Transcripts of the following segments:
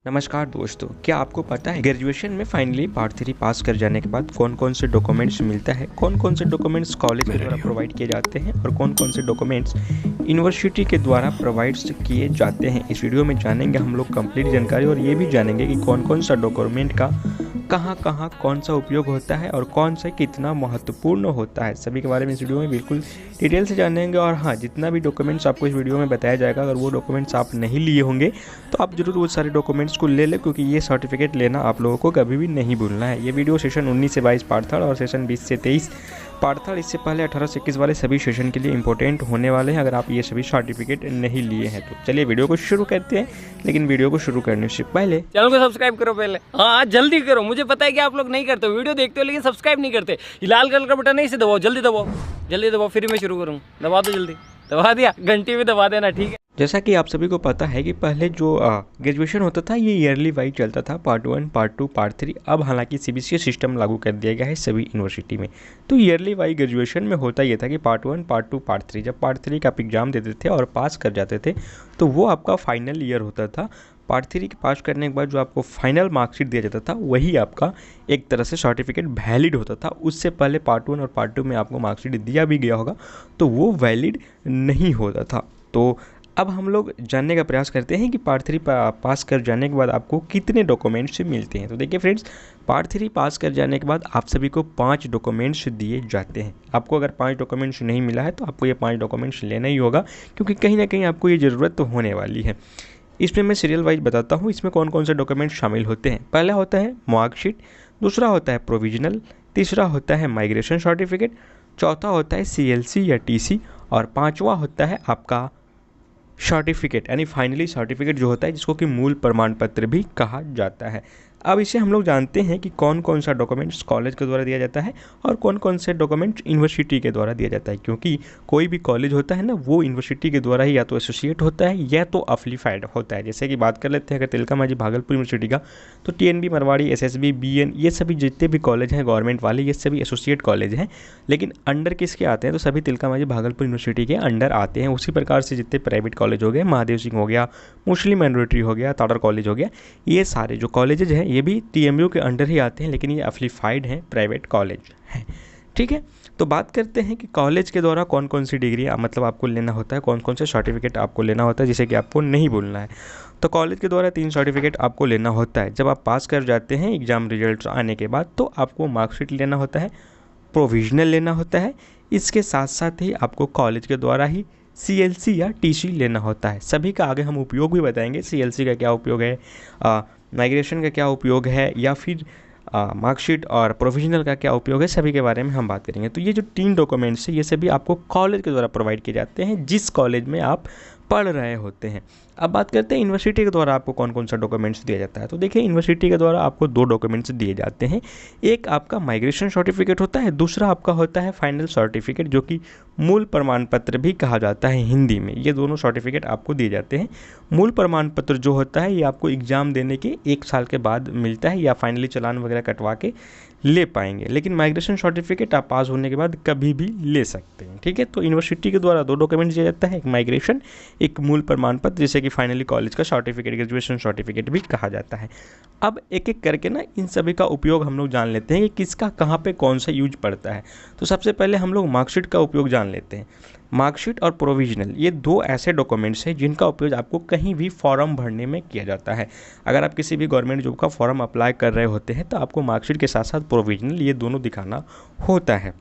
नमस्कार दोस्तों, क्या आपको पता है ग्रेजुएशन में फाइनली पार्ट 3 पास कर जाने के बाद कौन कौन से डॉक्यूमेंट्स मिलता है, कौन कौन से डॉक्यूमेंट्स कॉलेज के द्वारा प्रोवाइड किए जाते हैं और कौन कौन से डॉक्यूमेंट्स यूनिवर्सिटी के द्वारा प्रोवाइड किए जाते हैं। इस वीडियो में जानेंगे हम लोग कंप्लीट जानकारी और ये भी जानेंगे कि कौन कौन सा डॉक्यूमेंट का कहाँ कहाँ कौन सा उपयोग होता है और कौन सा कितना महत्वपूर्ण होता है। सभी के बारे में इस वीडियो में बिल्कुल डिटेल से जानेंगे। और हाँ, जितना भी डॉक्यूमेंट्स आपको इस वीडियो में बताया जाएगा, अगर वो डॉक्यूमेंट्स आप नहीं लिए होंगे तो आप जरूर वो सारे डॉक्यूमेंट्स को ले लें, क्योंकि ये सर्टिफिकेट लेना आप लोगों को कभी भी नहीं भूलना है। ये वीडियो सेशन 19 से 22 पार्ट 3 और सेशन 20 से 23 पार्ट 3 इससे पहले 18 से 21 वाले सभी सेशन के लिए इंपॉर्टेंट होने वाले हैं, अगर आप ये सभी सर्टिफिकेट नहीं लिए हैं तो। चलिए वीडियो को शुरू करते हैं, लेकिन वीडियो को शुरू करने से पहले चैनल को सब्सक्राइब करो पहले। हाँ जल्दी करो, मुझे पता है कि आप लोग नहीं करते हो, वीडियो देखते हो लेकिन सब्सक्राइब नहीं करते। ये लाल कलर का बटन नहीं से दबाओ, जल्दी दबाओ, जल्दी दबाओ, फिर मैं शुरू करूँ। दबा दो, जल्दी दबा दिया, घंटी भी दबा देना, ठीक है। जैसा कि आप सभी को पता है कि पहले जो ग्रेजुएशन होता था ये ईयरली वाइज चलता था, पार्ट 1, पार्ट 2, पार्ट 3। अब हालांकि सीबीएसई सिस्टम लागू कर दिया गया है सभी यूनिवर्सिटी में। तो ईयरली वाइज ग्रेजुएशन में होता ये था कि पार्ट 1, पार्ट 2, पार्ट 3। जब पार्ट 3 का आप एग्जाम देते थे और पास कर जाते थे तो वो आपका फाइनल ईयर होता था। पार्ट 3 के पास करने के बाद जो आपको फाइनल मार्कशीट दिया जाता था वही आपका एक तरह से सर्टिफिकेट वैलिड होता था। उससे पहले पार्ट 1 और पार्ट 2 में आपको मार्कशीट दिया भी गया होगा तो वो वैलिड नहीं होता था। तो अब हम लोग जानने का प्रयास करते हैं कि पार्ट 3 पास कर जाने के बाद आपको कितने डॉक्यूमेंट्स मिलते हैं। तो देखिए फ्रेंड्स, पार्ट 3 पास कर जाने के बाद आप सभी को 5 डॉक्यूमेंट्स दिए जाते हैं। आपको अगर 5 डॉक्यूमेंट्स नहीं मिला है तो आपको ये 5 डॉक्यूमेंट्स लेना ही होगा, क्योंकि कहीं ना कहीं आपको ये ज़रूरत तो होने वाली है। इसमें मैं सीरियल वाइज बताता हूँ इसमें कौन कौन से डॉक्यूमेंट्स शामिल होते हैं। पहला होता है मार्कशीट, दूसरा होता है प्रोविजनल, तीसरा होता है माइग्रेशन सर्टिफिकेट, चौथा होता है सीएलसी या टीसी और पाँचवा होता है आपका सर्टिफिकेट यानी फाइनली सर्टिफिकेट जो होता है, जिसको कि मूल प्रमाण पत्र भी कहा जाता है। अब इसे हम लोग जानते हैं कि कौन कौन सा डॉक्यूमेंट्स कॉलेज के द्वारा दिया जाता है और कौन कौन से डॉक्यूमेंट्स यूनिवर्सिटी के द्वारा दिया जाता है, क्योंकि कोई भी कॉलेज होता है ना, वो यूनिवर्सिटी के द्वारा ही या तो एसोसिएट होता है या तो अफिलिएटेड होता है। जैसे कि बात कर लेते हैं अगर तिलका मांझी भागलपुर यूनिवर्सिटी का, तो टीएनबी, मरवाड़ी, एसएसबी, बीएन, ये सभी जितने भी कॉलेज हैं गवर्नमेंट वाले, ये सभी एसोसिएट कॉलेज हैं। लेकिन अंडर किसके आते हैं, तो सभी तिलका मांझी भागलपुर यूनिवर्सिटी के अंडर आते हैं। उसी प्रकार से जितने प्राइवेट कॉलेज हो गए, महादेव सिंह हो गया, मुस्लिम माइनॉरिटी हो गया, ताडर कॉलेज हो गया, ये सारे जो कॉलेजेज हैं ये भी टीएमयू के अंडर ही आते हैं, लेकिन ये अफिलिएटेड हैं, प्राइवेट कॉलेज हैं। ठीक है, तो बात करते हैं कि कॉलेज के द्वारा कौन कौन सी डिग्री मतलब आपको लेना होता है, कौन कौन से सर्टिफिकेट आपको लेना होता है, जिसे कि आपको नहीं भूलना है। तो कॉलेज के द्वारा 3 सर्टिफिकेट आपको लेना होता है। जब आप पास कर जाते हैं एग्जाम रिजल्ट आने के बाद तो आपको मार्कशीट लेना होता है, प्रोविजनल लेना होता है, इसके साथ साथ ही आपको कॉलेज के द्वारा ही सीएलसी या टीसी लेना होता है। सभी का आगे हम उपयोग भी बताएंगे, सीएलसी का क्या उपयोग है, माइग्रेशन का क्या उपयोग है, या फिर मार्कशीट और प्रोविजनल का क्या उपयोग है, सभी के बारे में हम बात करेंगे। तो ये जो 3 डॉक्यूमेंट्स है ये सभी आपको कॉलेज के द्वारा प्रोवाइड किए जाते हैं, जिस कॉलेज में आप पढ़ रहे होते हैं। अब बात करते हैं यूनिवर्सिटी के द्वारा आपको कौन कौन सा डॉक्यूमेंट्स दिया जाता है। तो देखिए, यूनिवर्सिटी के द्वारा आपको 2 डॉक्यूमेंट्स दिए जाते हैं। एक आपका माइग्रेशन सर्टिफिकेट होता है, दूसरा आपका होता है फाइनल सर्टिफिकेट, जो कि मूल प्रमाण पत्र भी कहा जाता है हिंदी में। ये दोनों सर्टिफिकेट आपको दिए जाते हैं। मूल प्रमाण पत्र जो होता है ये आपको एग्जाम देने के 1 साल के बाद मिलता है, या फाइनली चालान वगैरह कटवा के ले पाएंगे। लेकिन माइग्रेशन सर्टिफिकेट आप पास होने के बाद कभी भी ले सकते हैं। ठीक है, तो यूनिवर्सिटी के द्वारा 2 डॉक्यूमेंट्स दिया जाता है, एक माइग्रेशन, एक मूल प्रमाण पत्र, जिसे कि फाइनली कॉलेज का सर्टिफिकेट, ग्रेजुएशन सर्टिफिकेट भी कहा जाता है। अब एक एक करके ना इन सभी का उपयोग हम लोग जान लेते हैं कि किसका कहाँ पे कौन सा यूज पड़ता है। तो सबसे पहले हम लोग मार्कशीट का उपयोग जान लेते हैं। मार्कशीट और प्रोविजनल ये 2 ऐसे डॉक्यूमेंट्स हैं जिनका उपयोग आपको कहीं भी फॉर्म भरने में किया जाता है। अगर आप किसी भी गवर्नमेंट जॉब का फॉर्म अप्लाई कर रहे होते हैं तो आपको मार्कशीट के साथ साथ प्रोविजनल ये दोनों दिखाना होता है।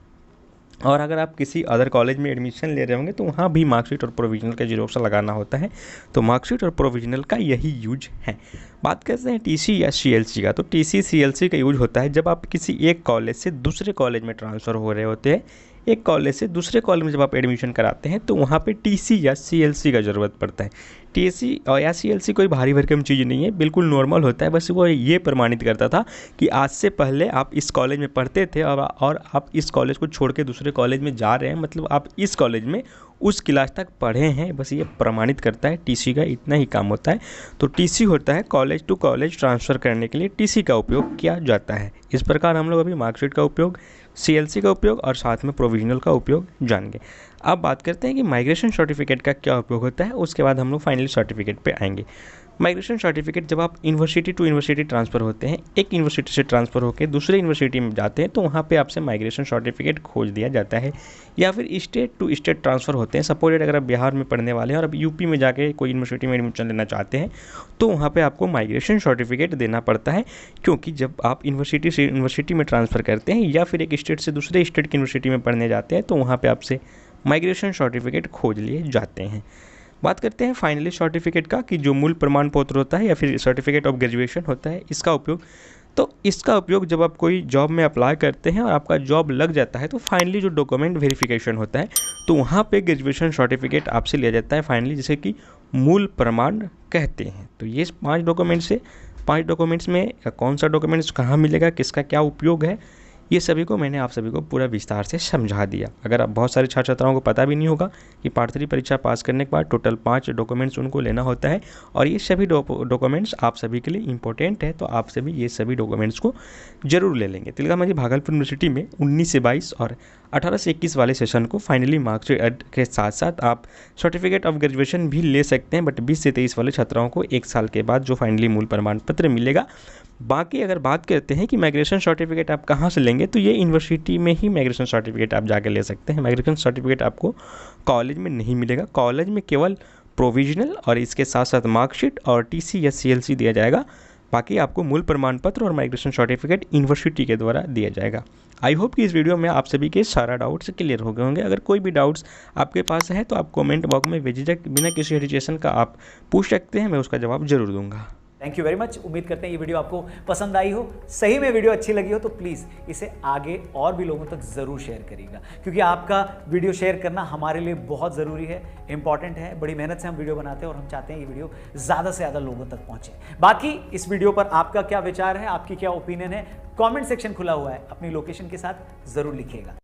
और अगर आप किसी अदर कॉलेज में एडमिशन ले रहे होंगे तो वहाँ भी मार्कशीट और प्रोविजनल का जीरोक्स लगाना होता है। तो मार्कशीट और प्रोविजनल का यही यूज है। बात करते हैं टीसी या सीएलसी का। तो टीसी सीएलसी का यूज होता है जब आप किसी एक कॉलेज से दूसरे कॉलेज में ट्रांसफ़र हो रहे होते हैं। एक कॉलेज से दूसरे कॉलेज में जब आप एडमिशन कराते हैं तो वहाँ पे टीसी या सीएलसी का ज़रूरत पड़ता है। टीसी और या सीएलसी कोई भारी भरकम चीज़ नहीं है, बिल्कुल नॉर्मल होता है। बस वो ये प्रमाणित करता था कि आज से पहले आप इस कॉलेज में पढ़ते थे और आप इस कॉलेज को छोड़ के दूसरे कॉलेज में जा रहे हैं, मतलब आप इस कॉलेज में उस क्लास तक पढ़े हैं, बस ये प्रमाणित करता है। टीसी का इतना ही काम होता है। तो टीसी होता है कॉलेज टू कॉलेज ट्रांसफ़र करने के लिए टीसी का उपयोग किया जाता है। इस प्रकार हम लोग अभी मार्कशीट का उपयोग, सीएलसी का उपयोग और साथ में प्रोविजनल का उपयोग जान गए। अब बात करते हैं कि माइग्रेशन सर्टिफिकेट का क्या उपयोग होता है, उसके बाद हम लोग फाइनल सर्टिफिकेट पे आएंगे। माइग्रेशन सर्टिफिकेट जब आप यूनिवर्सिटी टू यूनिवर्सिटी ट्रांसफ़र होते हैं, एक यूनिवर्सिटी से ट्रांसफ़र होकर दूसरे यूनिवर्सिटी में जाते हैं, तो वहाँ पे आपसे माइग्रेशन सर्टिफिकेट खोज दिया जाता है। या फिर स्टेट टू स्टेट ट्रांसफ़र होते हैं, सपोज अगर आप बिहार में पढ़ने वाले हैं और अब यूपी में जाके कोई यूनिवर्सिटी में एडमिशन लेना चाहते हैं, तो वहाँ पे आपको माइग्रेशन सर्टिफिकेट देना पड़ता है, क्योंकि जब आप यूनिवर्सिटी से यूनिवर्सिटी में ट्रांसफ़र करते हैं या फिर एक स्टेट से दूसरे स्टेट की यूनिवर्सिटी में पढ़ने जाते हैं, तो वहाँ पर आपसे माइग्रेशन सर्टिफिकेट खोज लिए जाते हैं। बात करते हैं फाइनली सर्टिफिकेट का, कि जो मूल प्रमाण पत्र होता है या फिर सर्टिफिकेट ऑफ ग्रेजुएशन होता है, इसका उपयोग जब आप कोई जॉब में अप्लाई करते हैं और आपका जॉब लग जाता है, तो फाइनली जो डॉक्यूमेंट वेरिफिकेशन होता है, तो वहाँ पे ग्रेजुएशन सर्टिफिकेट आपसे लिया जाता है फाइनली, जिसे कि मूल प्रमाण कहते हैं। तो ये 5 डॉक्यूमेंट्स में कौन सा डॉक्यूमेंट्स कहाँ मिलेगा, किसका क्या उपयोग है, ये सभी को मैंने आप सभी को पूरा विस्तार से समझा दिया। अगर आप बहुत सारे छात्र छात्राओं को पता भी नहीं होगा कि पार्ट 3 परीक्षा पास करने के बाद टोटल 5 डॉक्यूमेंट्स उनको लेना होता है, और ये सभी डॉक्यूमेंट्स आप सभी के लिए इंपॉर्टेंट है, तो आप सभी ये सभी डॉक्यूमेंट्स को जरूर ले लेंगे। तिलका मांझी भागलपुर यूनिवर्सिटी में 19 से 22 और 18 से 21 वाले सेशन को फाइनली मार्क्सशीट के साथ साथ आप सर्टिफिकेट ऑफ ग्रेजुएशन भी ले सकते हैं, बट 20 से 23 वाले छात्राओं को 1 साल के बाद जो फाइनली मूल प्रमाण पत्र मिलेगा। बाकी अगर बात करते हैं कि माइग्रेशन सर्टिफिकेट आप कहाँ से लेंगे, तो ये यूनिवर्सिटी में ही माइग्रेशन सर्टिफिकेट आप जाके ले सकते हैं। माइग्रेशन सर्टिफिकेट आपको कॉलेज में नहीं मिलेगा, कॉलेज में केवल प्रोविजनल और इसके साथ साथ मार्कशीट और टीसी या सीएलसी दिया जाएगा। बाकी आपको मूल प्रमाण पत्र और माइग्रेशन सर्टिफिकेट यूनिवर्सिटी के द्वारा दिया जाएगा। आई होप कि इस वीडियो में आप सभी के सारा डाउट्स क्लियर हो गए होंगे। अगर कोई भी डाउट्स आपके पास है तो आप कमेंट बॉक्स में बेझिझक बिना किसी हेजिटेशन का आप पूछ सकते हैं, मैं उसका जवाब जरूर दूंगा। Thank you very much. उम्मीद करते हैं ये वीडियो आपको पसंद आई हो। सही में वीडियो अच्छी लगी हो तो प्लीज़ इसे आगे और भी लोगों तक ज़रूर शेयर करिएगा, क्योंकि आपका वीडियो शेयर करना हमारे लिए बहुत ज़रूरी है, इंपॉर्टेंट है। बड़ी मेहनत से हम वीडियो बनाते हैं और हम चाहते हैं ये वीडियो ज़्यादा से ज़्यादा लोगों तक पहुँचे। बाकी इस वीडियो पर आपका क्या विचार है, आपकी क्या ओपिनियन है, कॉमेंट सेक्शन खुला हुआ है, अपनी लोकेशन के साथ ज़रूर लिखिएगा।